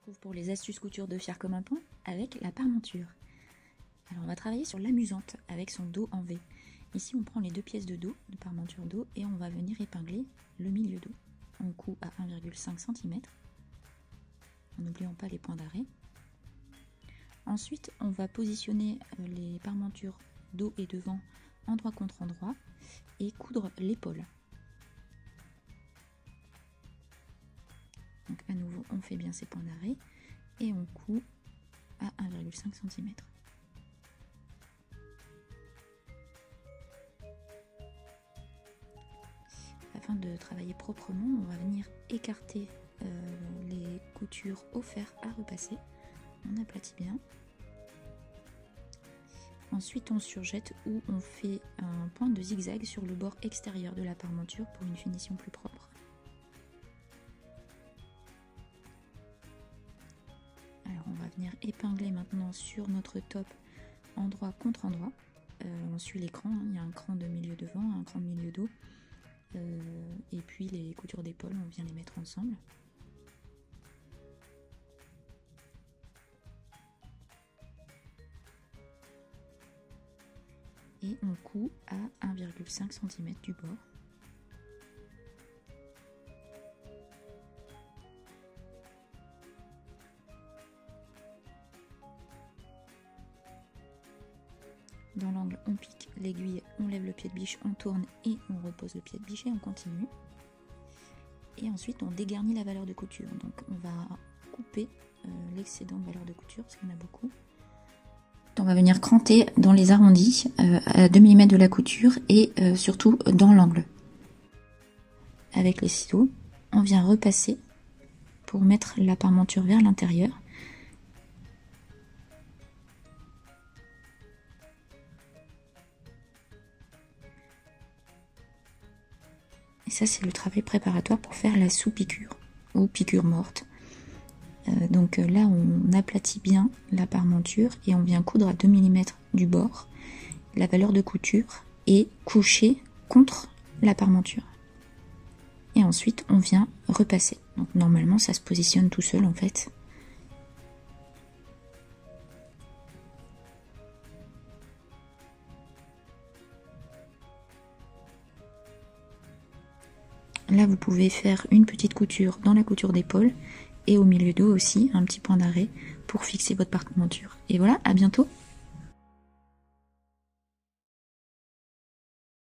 retrouve pour les astuces couture de Fière comme un pont avec la parmenture. Alors on va travailler sur l'amusante avec son dos en V. Ici on prend les deux pièces de dos, de parmenture dos, et on va venir épingler le milieu dos. On coud à 1,5 cm, en n'oubliant pas les points d'arrêt. Ensuite on va positionner les parmentures dos et devant endroit contre endroit et coudre l'épaule. Donc à nouveau on fait bien ces points d'arrêt et on coud à 1,5 cm. Afin de travailler proprement, on va venir écarter les coutures au fer à repasser. On aplatit bien. Ensuite on surjette ou on fait un point de zigzag sur le bord extérieur de la parmenture pour une finition plus propre. Alors on va venir épingler maintenant sur notre top endroit contre endroit. On suit l'écran, hein. Il y a un cran de milieu devant, un cran de milieu dos. Et puis les coutures d'épaule, on vient les mettre ensemble. Et on coud à 1,5 cm du bord. Dans l'angle, on pique l'aiguille, on lève le pied de biche, on tourne et on repose le pied de biche et on continue. Et ensuite, on dégarnit la valeur de couture. Donc, on va couper l'excédent de valeur de couture, parce qu'il y en a beaucoup. On va venir cranter dans les arrondis à 2 mm de la couture et surtout dans l'angle. Avec les ciseaux, on vient repasser pour mettre la parmenture vers l'intérieur. Et ça, c'est le travail préparatoire pour faire la sous-piqûre ou piqûre morte. Donc là, on aplatit bien la parmenture et on vient coudre à 2 mm du bord. La valeur de couture est couchée contre la parmenture. Et ensuite, on vient repasser. Donc normalement, ça se positionne tout seul en fait. Là, vous pouvez faire une petite couture dans la couture d'épaule et au milieu dos aussi, un petit point d'arrêt pour fixer votre parmenture. Et voilà, à bientôt!